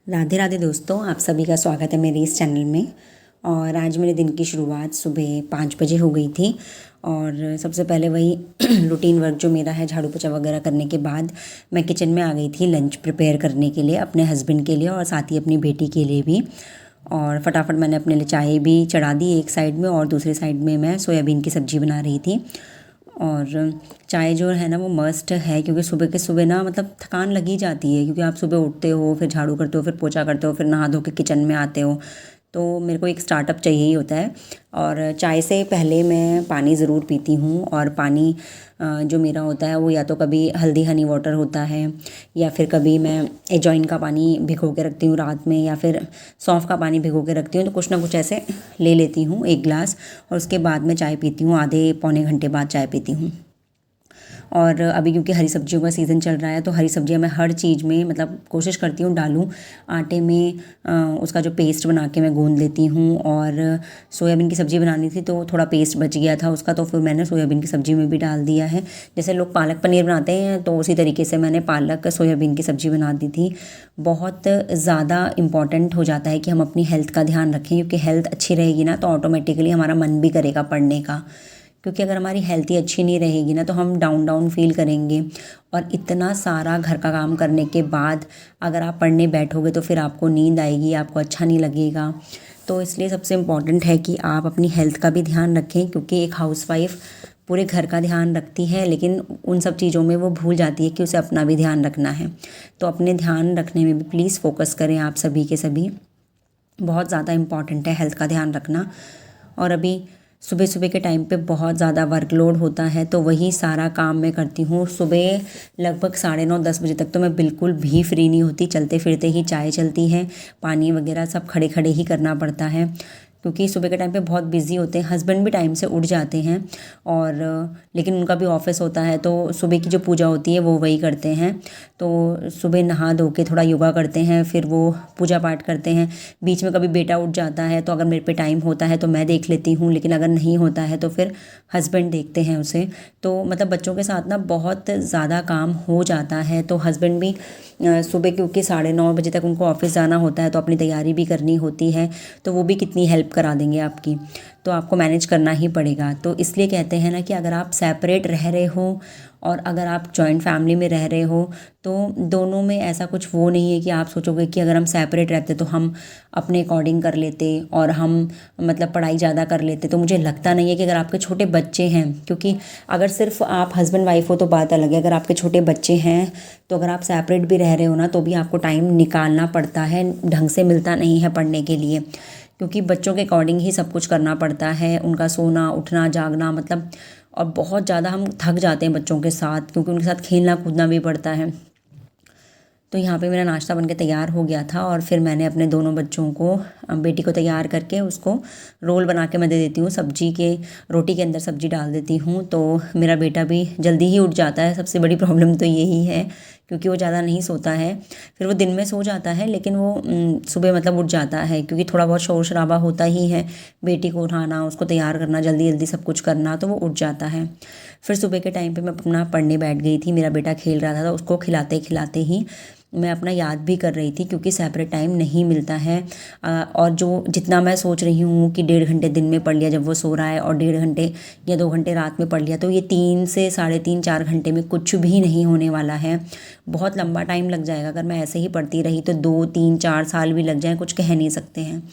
राधे राधे दोस्तों, आप सभी का स्वागत है मेरे इस चैनल में। और आज मेरे दिन की शुरुआत सुबह 5 बजे हो गई थी। और सबसे पहले वही रूटीन वर्क जो मेरा है, झाड़ू पोछा वगैरह करने के बाद मैं किचन में आ गई थी लंच प्रिपेयर करने के लिए, अपने हस्बैंड के लिए और साथ ही अपनी बेटी के लिए भी। और फटाफट मैंने अपने लिए चाय भी चढ़ा दी एक साइड में, और दूसरी साइड में मैं सोयाबीन की सब्ज़ी बना रही थी। और चाय जो है ना वो मस्ट है, क्योंकि सुबह के सुबह ना मतलब थकान लगी जाती है, क्योंकि आप सुबह उठते हो, फिर झाड़ू करते हो, फिर पोछा करते हो, फिर नहा धो के किचन में आते हो, तो मेरे को एक स्टार्टअप चाहिए ही होता है। और चाय से पहले मैं पानी ज़रूर पीती हूँ। और पानी जो मेरा होता है वो या तो कभी हल्दी हनी वाटर होता है, या फिर कभी मैं एजवाइन का पानी भिगो के रखती हूँ रात में, या फिर सौंफ का पानी भिगो के रखती हूँ। तो कुछ ना कुछ ऐसे ले लेती हूँ एक गिलास, और उसके बाद मैं चाय पीती हूँ। आधे पौने घंटे बाद चाय पीती हूँ। और अभी क्योंकि हरी सब्जियों का सीज़न चल रहा है, तो हरी सब्जियां मैं हर चीज़ में मतलब कोशिश करती हूँ डालूँ। आटे में उसका जो पेस्ट बना के मैं गूंद लेती हूँ। और सोयाबीन की सब्ज़ी बनानी थी तो थोड़ा पेस्ट बच गया था उसका, तो फिर मैंने सोयाबीन की सब्ज़ी में भी डाल दिया है। जैसे लोग पालक पनीर बनाते हैं, तो उसी तरीके से मैंने पालक सोयाबीन की सब्ज़ी बना दी थी। बहुत ज़्यादा इम्पॉर्टेंट हो जाता है कि हम अपनी हेल्थ का ध्यान रखें, क्योंकि हेल्थ अच्छी रहेगी ना तो ऑटोमेटिकली हमारा मन भी करेगा पढ़ने का। क्योंकि अगर हमारी हेल्थ ही अच्छी नहीं रहेगी ना तो हम डाउन डाउन फील करेंगे। और इतना सारा घर का काम करने के बाद अगर आप पढ़ने बैठोगे तो फिर आपको नींद आएगी, आपको अच्छा नहीं लगेगा। तो इसलिए सबसे इम्पॉर्टेंट है कि आप अपनी हेल्थ का भी ध्यान रखें, क्योंकि एक हाउसवाइफ पूरे घर का ध्यान रखती है, लेकिन उन सब चीज़ों में वो भूल जाती है कि उसे अपना भी ध्यान रखना है। तो अपने ध्यान रखने में भी प्लीज़ फोकस करें आप सभी के सभी। बहुत ज़्यादा इम्पॉर्टेंट है हेल्थ का ध्यान रखना। और अभी सुबह सुबह के टाइम पे बहुत ज़्यादा वर्कलोड होता है, तो वही सारा काम मैं करती हूँ। सुबह लगभग 9:30-10 बजे तक तो मैं बिल्कुल भी फ्री नहीं होती, चलते फिरते ही चाय चलती है, पानी वगैरह सब खड़े खड़े ही करना पड़ता है, क्योंकि सुबह के टाइम पे बहुत बिजी होते हैं। हस्बैंड भी टाइम से उठ जाते हैं, और लेकिन उनका भी ऑफिस होता है, तो सुबह की जो पूजा होती है वो वही करते हैं। तो सुबह नहा धो के थोड़ा योगा करते हैं, फिर वो पूजा पाठ करते हैं। बीच में कभी बेटा उठ जाता है तो अगर मेरे पे टाइम होता है तो मैं देख लेती हूँ, लेकिन अगर नहीं होता है तो फिर हस्बैंड देखते हैं उसे। तो मतलब बच्चों के साथ ना बहुत ज़्यादा काम हो जाता है। तो हस्बैंड भी सुबह क्योंकि 9:30 बजे तक उनको ऑफिस जाना होता है, तो अपनी तैयारी भी करनी होती है, तो वो भी कितनी हेल्प करा देंगे आपकी, तो आपको मैनेज करना ही पड़ेगा। तो इसलिए कहते हैं ना कि अगर आप सेपरेट रह रहे हो और अगर आप जॉइंट फैमिली में रह रहे हो, तो दोनों में ऐसा कुछ वो नहीं है कि आप सोचोगे कि अगर हम सेपरेट रहते तो हम अपने अकॉर्डिंग कर लेते और हम मतलब पढ़ाई ज़्यादा कर लेते। तो मुझे लगता नहीं है कि अगर आपके छोटे बच्चे हैं, क्योंकि अगर सिर्फ आप हस्बैंड वाइफ हो तो बात अलग है, अगर आपके छोटे बच्चे हैं तो अगर आप सेपरेट भी रह रहे हो ना तो भी आपको टाइम निकालना पड़ता है, ढंग से मिलता नहीं है पढ़ने के लिए, क्योंकि बच्चों के अकॉर्डिंग ही सब कुछ करना पड़ता है, उनका सोना उठना जागना मतलब। और बहुत ज़्यादा हम थक जाते हैं बच्चों के साथ, क्योंकि उनके साथ खेलना कूदना भी पड़ता है। तो यहाँ पे मेरा नाश्ता बनके तैयार हो गया था, और फिर मैंने अपने दोनों बच्चों को, बेटी को तैयार करके उसको रोल बना के मैं दे देती हूँ, सब्जी के रोटी के अंदर सब्जी डाल देती हूँ, तो मेरा बेटा भी जल्दी ही उठ जाता है। सबसे बड़ी प्रॉब्लम तो यही है, क्योंकि वो ज़्यादा नहीं सोता है। फिर वो दिन में सो जाता है, लेकिन वो सुबह मतलब उठ जाता है, क्योंकि थोड़ा बहुत शोर शराबा होता ही है, बेटी को उठाना, उसको तैयार करना, जल्दी जल्दी सब कुछ करना, तो वो उठ जाता है। फिर सुबह के टाइम पे मैं अपना पढ़ने बैठ गई थी, मेरा बेटा खेल रहा था, तो उसको खिलाते खिलाते ही मैं अपना याद भी कर रही थी, क्योंकि सेपरेट टाइम नहीं मिलता है। और जो जितना मैं सोच रही हूँ कि 1.5 घंटे दिन में पढ़ लिया जब वो सो रहा है, और 1.5 घंटे या 2 घंटे रात में पढ़ लिया, तो ये 3 से 3.5-4 घंटे में कुछ भी नहीं होने वाला है। बहुत लंबा टाइम लग जाएगा अगर मैं ऐसे ही पढ़ती रही, तो 2-3-4 साल भी लग जाए, कुछ कह नहीं सकते हैं।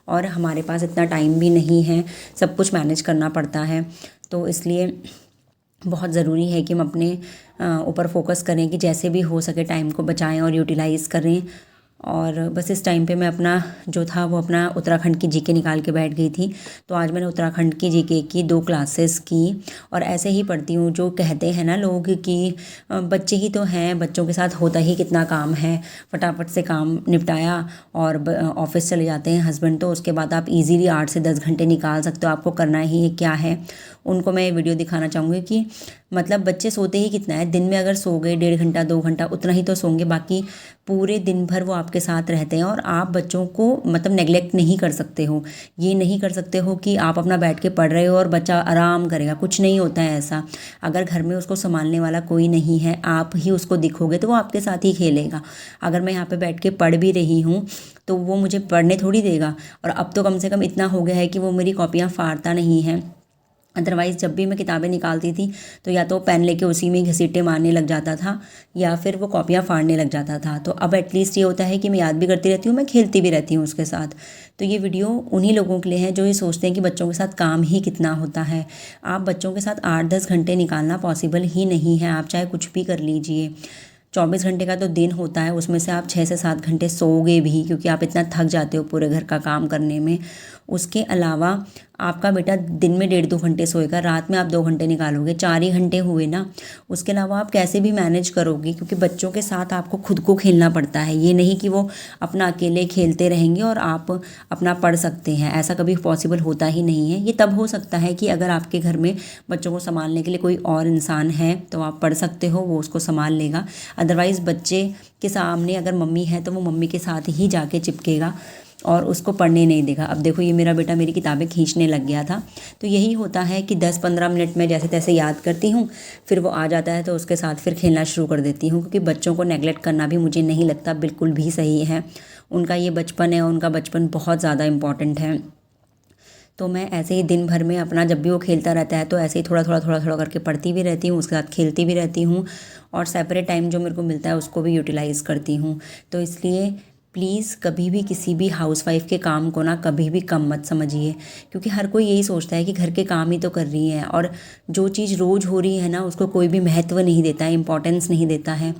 और हमारे पास इतना टाइम भी नहीं है, सब कुछ मैनेज करना पड़ता है। तो इसलिए बहुत ज़रूरी है कि हम अपने ऊपर फोकस करें, कि जैसे भी हो सके टाइम को बचाएं और यूटिलाइज़ करें। और बस इस टाइम पे मैं अपना जो था वो अपना उत्तराखंड की जीके निकाल के बैठ गई थी। तो आज मैंने उत्तराखंड की जीके की 2 क्लासेस की, और ऐसे ही पढ़ती हूँ। जो कहते हैं ना लोग कि बच्चे ही तो हैं, बच्चों के साथ होता ही कितना काम है, फटाफट से काम निपटाया और ऑफिस चले जाते हैं हस्बैंड, तो उसके बाद आप इजीली 8 से 10 घंटे निकाल सकते हो, आपको करना ही क्या है। उनको मैं वीडियो दिखाना चाहूँगी कि मतलब बच्चे सोते ही कितना है, दिन में अगर सो गए 1.5 घंटा 2 घंटा उतना ही तो सोंगे, बाकी पूरे दिन भर वो आपके साथ रहते हैं। और आप बच्चों को मतलब नेग्लेक्ट नहीं कर सकते हो, ये नहीं कर सकते हो कि आप अपना बैठ के पढ़ रहे हो और बच्चा आराम करेगा, कुछ नहीं होता है ऐसा। अगर घर में उसको संभालने वाला कोई नहीं है, आप ही उसको दिखोगे तो वो आपके साथ ही खेलेगा। अगर मैं यहाँ पे बैठ के पढ़ भी रही हूँ तो वो मुझे पढ़ने थोड़ी देगा। और अब तो कम से कम इतना हो गया है कि वो मेरी कॉपियाँ फाड़ता नहीं है। अदरवाइज़ जब भी मैं किताबें निकालती थी तो या तो पेन लेके उसी में घसीटे मारने लग जाता था, या फिर वो कॉपियाँ फाड़ने लग जाता था। तो अब एटलीस्ट ये होता है कि मैं याद भी करती रहती हूँ, मैं खेलती भी रहती हूँ उसके साथ। तो ये वीडियो उन्हीं लोगों के लिए है जो ये सोचते हैं कि बच्चों के साथ काम ही कितना होता है। आप बच्चों के साथ 8-10 घंटे निकालना पॉसिबल ही नहीं है, आप चाहे कुछ भी कर लीजिए। 24 घंटे का तो दिन होता है, उसमें से आप 6 से 7 घंटे सोओगे भी, क्योंकि आप इतना थक जाते हो पूरे घर का काम करने में। उसके अलावा आपका बेटा दिन में 1.5-2 घंटे सोएगा, रात में आप 2 घंटे निकालोगे, 4 ही घंटे हुए ना। उसके अलावा आप कैसे भी मैनेज करोगे, क्योंकि बच्चों के साथ आपको खुद को खेलना पड़ता है। ये नहीं कि वो अपना अकेले खेलते रहेंगे और आप अपना पढ़ सकते हैं, ऐसा कभी पॉसिबल होता ही नहीं है। ये तब हो सकता है कि अगर आपके घर में बच्चों को संभालने के लिए कोई और इंसान है तो आप पढ़ सकते हो, वो उसको संभाल लेगा। अदरवाइज़ बच्चे के सामने अगर मम्मी है तो वो मम्मी के साथ ही जाके चिपकेगा और उसको पढ़ने नहीं देगा। अब देखो ये मेरा बेटा मेरी किताबें खींचने लग गया था। तो यही होता है कि 10-15 मिनट में जैसे तैसे याद करती हूँ, फिर वो आ जाता है तो उसके साथ फिर खेलना शुरू कर देती हूँ, क्योंकि बच्चों को नेगलेक्ट करना भी मुझे नहीं लगता बिल्कुल भी सही है। उनका ये बचपन है, उनका बचपन बहुत ज़्यादा इम्पॉर्टेंट है। तो मैं ऐसे ही दिन भर में अपना, जब भी वो खेलता रहता है तो ऐसे ही थोड़ा थोड़ा करके पढ़ती भी रहती हूँ, उसके साथ खेलती भी रहती हूँ, और सेपरेट टाइम जो मेरे को मिलता है उसको भी यूटिलाइज़ करती हूँ। तो इसलिए प्लीज़ कभी भी किसी भी हाउसवाइफ के काम को ना कभी भी कम मत समझिए, क्योंकि हर कोई यही सोचता है कि घर के काम ही तो कर रही है, और जो चीज़ रोज़ हो रही है ना उसको कोई भी महत्व नहीं देता है, इम्पोर्टेंस नहीं देता है।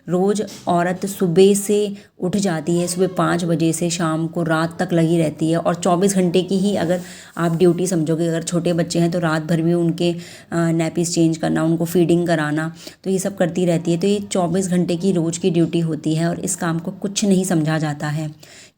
रोज़ औरत सुबह से उठ जाती है, सुबह 5 बजे से शाम को रात तक लगी रहती है, और 24 घंटे की ही अगर आप ड्यूटी समझोगे, अगर छोटे बच्चे हैं तो रात भर भी उनके नैपीज़ चेंज करना, उनको फीडिंग कराना, तो ये सब करती रहती है। तो ये 24 घंटे की रोज़ की ड्यूटी होती है, और इस काम को कुछ नहीं समझा जाता है,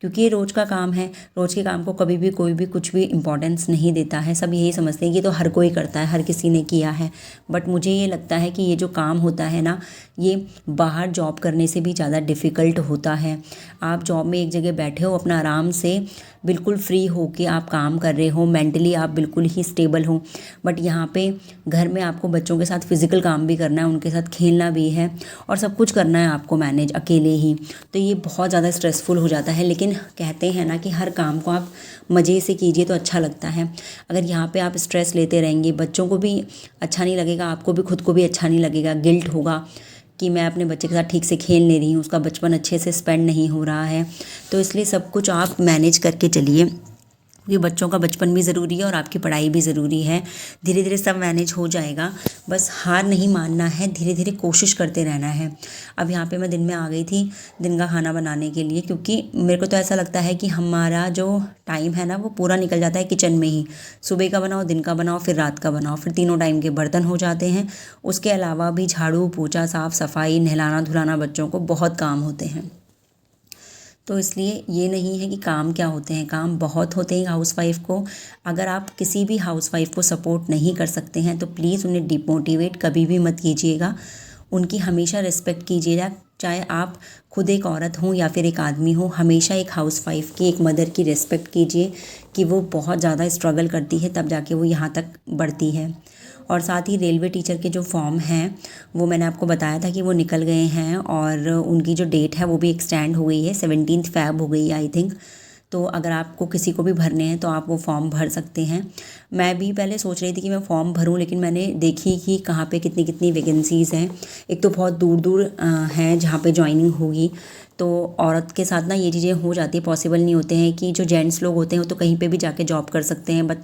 क्योंकि ये रोज़ का काम है। रोज़ के काम को कभी भी कोई भी कुछ भी इम्पोर्टेंस नहीं देता है, सब यही समझते हैं कि ये तो हर कोई करता है, हर किसी ने किया है। बट मुझे ये लगता है कि ये जो काम होता है ना, ये बाहर जॉब करने से भी ज़्यादा डिफ़िकल्ट होता है। आप जॉब में एक जगह बैठे हो, अपना आराम से बिल्कुल फ्री हो के आप काम कर रहे हो, मेंटली आप बिल्कुल ही स्टेबल हो। बट यहाँ पे घर में आपको बच्चों के साथ फिज़िकल काम भी करना है, उनके साथ खेलना भी है, और सब कुछ करना है आपको मैनेज अकेले ही। तो ये बहुत ज़्यादा स्ट्रेसफुल हो जाता है। लेकिन कहते हैं ना कि हर काम को आप मज़े से कीजिए तो अच्छा लगता है। अगर यहाँ पे आप स्ट्रेस लेते रहेंगे, बच्चों को भी अच्छा नहीं लगेगा, आपको भी खुद को भी अच्छा नहीं लगेगा, गिल्ट होगा कि मैं अपने बच्चे के साथ ठीक से खेल नहीं रही हूँ, उसका बचपन अच्छे से स्पेंड नहीं हो रहा है। तो इसलिए सब कुछ आप मैनेज करके चलिए, क्योंकि बच्चों का बचपन भी ज़रूरी है और आपकी पढ़ाई भी ज़रूरी है। धीरे धीरे सब मैनेज हो जाएगा, बस हार नहीं मानना है, धीरे धीरे कोशिश करते रहना है। अब यहाँ पे मैं दिन में आ गई थी दिन का खाना बनाने के लिए, क्योंकि मेरे को तो ऐसा लगता है कि हमारा जो टाइम है ना वो पूरा निकल जाता है किचन में ही। सुबह का बनाओ, दिन का बनाओ, फिर रात का बनाओ, फिर तीनों टाइम के बर्तन हो जाते हैं। उसके अलावा भी झाड़ू पोछा, साफ़ सफाई, नहलाना धुलाना बच्चों को, बहुत काम होते हैं। तो इसलिए ये नहीं है कि काम क्या होते हैं, काम बहुत होते हैं हाउसवाइफ को। अगर आप किसी भी हाउसवाइफ को सपोर्ट नहीं कर सकते हैं तो प्लीज़ उन्हें डिमोटिवेट कभी भी मत कीजिएगा। उनकी हमेशा रिस्पेक्ट कीजिएगा, चाहे आप खुद एक औरत हों या फिर एक आदमी हो। हमेशा एक हाउसवाइफ की, एक मदर की रिस्पेक्ट कीजिए कि वो बहुत ज़्यादा स्ट्रगल करती है, तब जाके वो यहाँ तक बढ़ती है। और साथ ही रेलवे टीचर के जो फॉर्म हैं वो मैंने आपको बताया था कि वो निकल गए हैं, और उनकी जो डेट है वो भी एक्सटेंड हो गई है, 17 फ़रवरी हो गई है आई थिंक। तो अगर आपको किसी को भी भरने हैं तो आप वो फॉर्म भर सकते हैं। मैं भी पहले सोच रही थी कि मैं फ़ॉर्म भरूं, लेकिन मैंने देखी कि कहाँ पे कितनी कितनी वैकेंसीज़ हैं। एक तो बहुत दूर दूर हैं जहाँ पे जॉइनिंग होगी, तो औरत के साथ ना ये चीज़ें हो जाती है, पॉसिबल नहीं होते हैं कि जो जेंट्स लोग होते हैं वो तो कहीं पे भी जाके जॉब कर सकते हैं, बट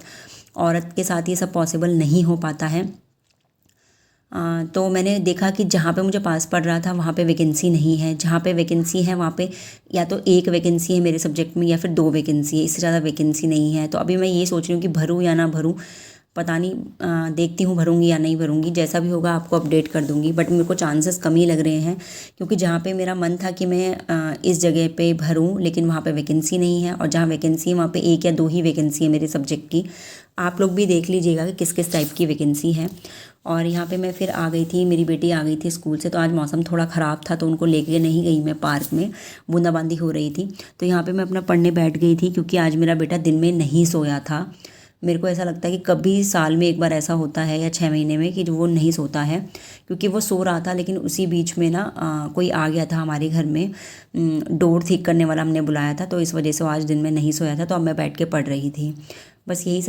औरत के साथ ये सब पॉसिबल नहीं हो पाता है। तो मैंने देखा कि जहाँ पे मुझे पास पड़ रहा था वहाँ पे वैकेंसी नहीं है, जहाँ पे वैकेंसी है वहाँ पे या तो एक वैकेंसी है मेरे सब्जेक्ट में या फिर 2 वैकेंसी है, इससे ज़्यादा वैकेंसी नहीं है। तो अभी मैं ये सोच रही हूँ कि भरूँ या ना भरूँ। पता नहीं देखती हूँ भरूँगी या नहीं भरूँगी, जैसा भी होगा आपको अपडेट कर दूँगी। बट मेरे को चांसेस कम ही लग रहे हैं, क्योंकि जहाँ पे मेरा मन था कि मैं इस जगह पे भरूँ, लेकिन वहाँ पे वैकेंसी नहीं है, और जहाँ वैकेंसी है वहाँ पे 1 या 2 ही वैकेंसी है मेरे सब्जेक्ट की। आप लोग भी देख लीजिएगा कि किस किस टाइप की वैकेंसी है। और यहाँ पे मैं फिर आ गई थी, मेरी बेटी आ गई थी स्कूल से, तो आज मौसम थोड़ा ख़राब था तो उनको लेके नहीं गई मैं पार्क में, बूंदाबांदी हो रही थी। तो यहाँ पे मैं अपना पढ़ने बैठ गई थी, क्योंकि आज मेरा बेटा दिन में नहीं सोया था। मेरे को ऐसा लगता है कि कभी साल में एक बार ऐसा होता है या 6 महीने में कि जो वो नहीं सोता है, क्योंकि वो सो रहा था, लेकिन उसी बीच में ना कोई आ गया था हमारे घर में, डोर ठीक करने वाला हमने बुलाया था, तो इस वजह से वो आज दिन में नहीं सोया था। तो अब मैं बैठ के पढ़ रही थी, बस यही सब।